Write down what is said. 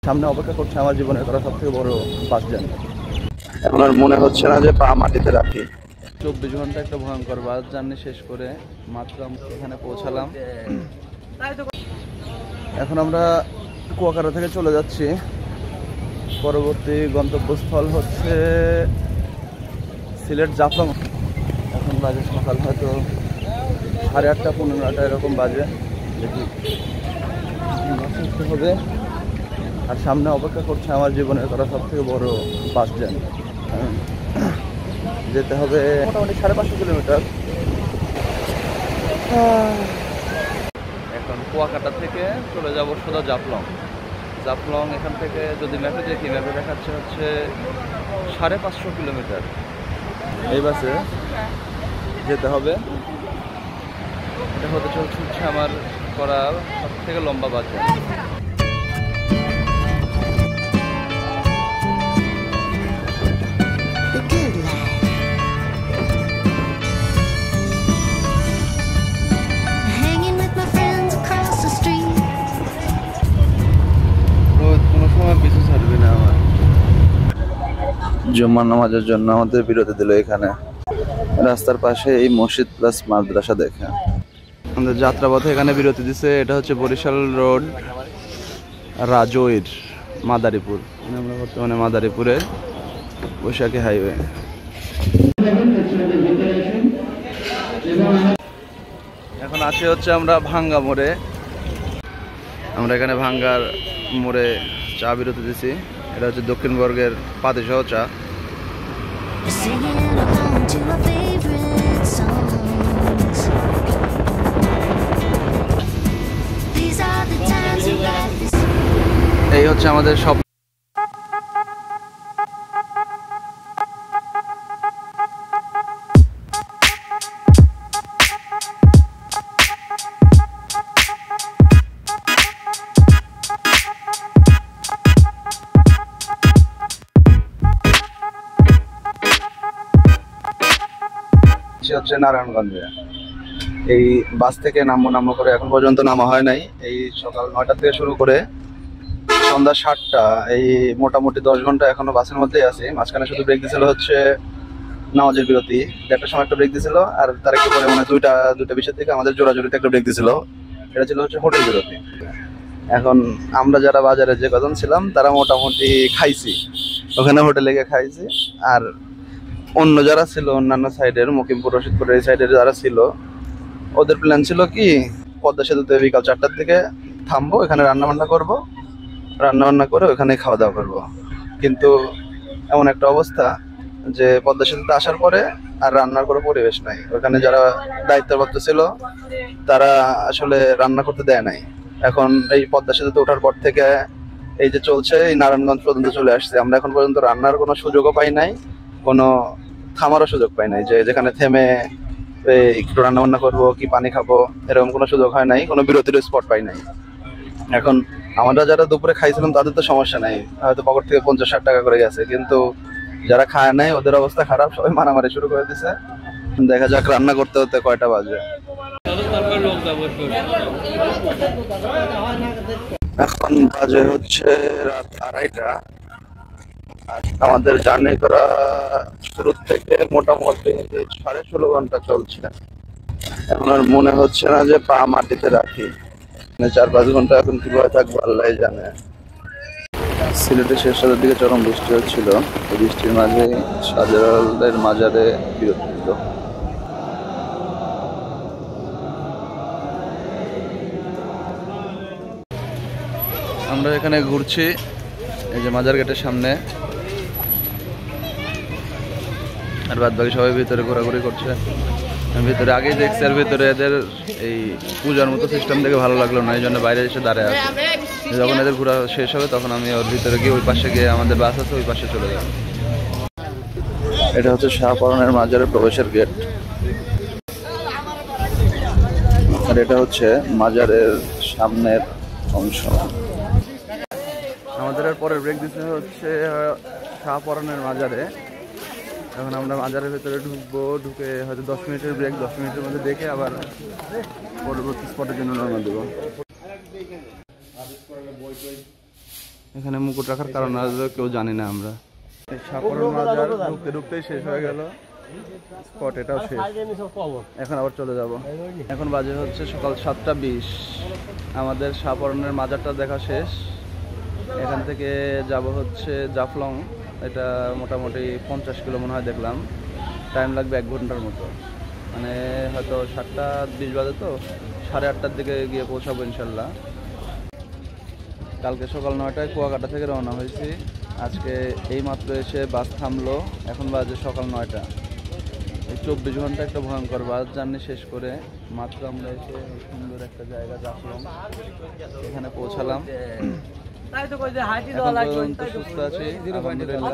সামনে অপেক্ষা করছে আমার জীবনের করা সব থেকে বড় বাস জার্নি। এখন আর মনে হচ্ছে না যে পা মাটিতে রাখি। 24 ঘন্টা একটা ভয়ঙ্কর বাস জার্নি শেষ করে মাত্র এখানে পৌঁছালাম। এখন আমরা কুয়াকাটা থেকে চলে যাচ্ছি। পরবর্তী গন্তব্যস্থল হচ্ছে সিলেট জাফলং। এখন বাজে সকাল হয়তো 8:30 15টা এরকম বাজে। দেখি হবে। আর সামনে অপেক্ষা করছে আমার জীবনের করা সব থেকে বড় বাস জার্নি। যেতে হবে মোটামুটি 550 কিলোমিটার। এখন কুয়াকাটা থেকে চলে যাব সোজা জাফলং। জাফলং এখান থেকে যদি ম্যাপে দেখি, ম্যাপে দেখাচ্ছে হচ্ছে 550 কিলোমিটার। এই বাসে যেতে হবে। এটা হতে চলছে আমার করা সব থেকে লম্বা বাস জার্নি। জুম্মার নামাজের জন্য আমাদের বিরতি দিল এখানে রাস্তার পাশে এই মসজিদ প্লাস মাদ্রাসা দেখে। আমাদের যাত্রাপথে এখানে বিরতি দিছে। এটা হচ্ছে বরিশাল রোড, রাজৈর, মাদারীপুর। আমরা বর্তমানে মাদারীপুরে বৈশাখী হাইওয়ে। এখন আছি হচ্ছে আমরা ভাঙ্গা মোড়ে। আমরা এখানে ভাঙ্গার মোড়ে চা বিরতি দিছি। এটা হচ্ছে দক্ষিণবর্গের পাতিসহ চা। এই হচ্ছে আমাদের সব। হচ্ছে নারায়ণগঞ্জে। এই বাস থেকে নামবো করে এখন পর্যন্ত নামা হয় নাই। এই সকাল 9টা থেকে শুরু করে সন্ধ্যা 7টা, এই মোটামুটি 10 ঘন্টা এখনো বাসের মধ্যেই আছি। মাঝখানে শুধু ব্রেক দিয়েছিল হচ্ছে নামাজের বিরতি, 1টার সময় একটা ব্রেক দিয়েছিল। আর তার একটু পরে মানে 2:20 থেকে আমাদের জোড়াজোড়িতে একটা ব্রেক দিয়েছিল। এটা ছিল হচ্ছে হোটেল বিরতি। এখন আমরা যারা বাজারে যে কজন ছিলাম তারা মোটামুটি খাইছি, ওখানে হোটেলে গিয়ে খাইছি। আর অন্য যারা ছিল অন্যান্য সাইডের মকিমপুর, রশিদপুরের এই সাইডের যারা ছিল, ওদের প্ল্যান ছিল কি পদ্মা সেতুতে বিকাল 4টার থেকে থামবো, এখানে রান্নাবান্না করবো, রান্নাবান্না করে ওখানে খাওয়া দাওয়া করবো। কিন্তু এমন একটা অবস্থা যে পদ্মা সেতুতে আসার পরে আর রান্নার কোনো পরিবেশ নাই। ওখানে যারা দায়িত্বপ্রাপ্ত ছিল তারা আসলে রান্না করতে দেয় নাই। এখন এই পদ্মা সেতুতে ওঠার পর থেকে এই যে চলছে, এই নারায়ণগঞ্জ পর্যন্ত চলে আসছে। আমরা এখন পর্যন্ত রান্নার কোনো সুযোগও পাই নাই, কোনো থামারও সুযোগ পাই নাই যে যেখানে থেমে একটু রান্না বান্না করবো কি পানি খাবো, এরকম কোনো সুযোগ হয় নাই, কোনো বিরতির স্পট পাই নাই। এখন আমরা যারা দুপুরে খাইছিলাম তাদের তো সমস্যা নাই, হয়তো পকেট থেকে 50-60 টাকা করে গেছে। কিন্তু যারা খায় নাই ওদের অবস্থা খারাপ, সবাই মারামারি শুরু করে দিছে। দেখা যাক রান্না করতে হতে কয়টা বাজে। এখন বাজে হচ্ছে রাত 2:30। আমাদের জার্নি করা শুরু থেকে মোটামুটি 16.5 ঘন্টা চলছে। এখন আর মনে হচ্ছে না যে পা মাটিতে রাখি। 4-5 ঘন্টা এখন কিভাবে থাকবো আল্লাহ জানে। সিলেটের শেষ রাতের দিকে চরম বৃষ্টি হচ্ছিল। এই বৃষ্টির মাঝে শাহজালালের মাজারে বিরতি দিল। আমরা এখানে ঘুরছি এই যে মাজার গেটের সামনে, আর বাদ বাকি সবাই ভিতরে ঘোরাঘুরি করছে। ভিতরে আগেই দেখছি, আর ভিতরে এদের এই পূজার মতো সিস্টেম দেখে ভালো লাগলো না, এই জন্য বাইরে এসে দাঁড়ায় আছে। যখন এদের ঘোরা শেষ হবে তখন আমি ওর ভিতরে গিয়ে ওই পাশে গিয়ে আমাদের বাস আছে ওই পাশে চলে যাব। এটা হচ্ছে শাহপরানের মাজারের প্রবেশের গেট, আর এটা হচ্ছে মাজারের সামনের অংশ। আমাদের পরের ব্রেক দিতে হচ্ছে শাহপরানের মাজারে। এখন আমরা মাজারের ভেতরে ঢুকবো, ঢুকে হয়তো 10 মিনিটের ব্রেক, 10 মিনিটের মধ্যে দেখে আবার পরবর্তী স্পটের জন্য রওনা দেবো। এখানে মুকুট রাখার কারণ কেউ জানি না আমরা। সাপড়ন বাজার ঢুকতে ঢুকতেই শেষ হয়ে গেল স্পট, এটাও শেষ। এখন আবার চলে যাব। এখন বাজে হচ্ছে সকাল 7:20। আমাদের সাপড়নের মাজারটা দেখা শেষ। এখান থেকে যাব হচ্ছে জাফলং, এটা মোটামুটি 50 কিলো মনে হয় দেখলাম। টাইম লাগবে 1 ঘন্টার মতো, মানে হয়তো 7:20 বাজে, তো 8:30টার দিকে গিয়ে পৌঁছাবো ইনশাল্লাহ। কালকে সকাল 9টায় কুয়াকাটা থেকে রওনা হয়েছি। আজকে এই মাত্র এসে বাস থামলো, এখন বাজে সকাল 9টা। এই 24 ঘন্টা একটা ভয়ঙ্কর বাস জার্নি শেষ করে মাত্র আমরা এসে সুন্দর একটা জায়গা জাফলং এখানে পৌঁছালাম। এখন পর্যন্ত সুস্থ আছি আলহামদুলিল্লাহ।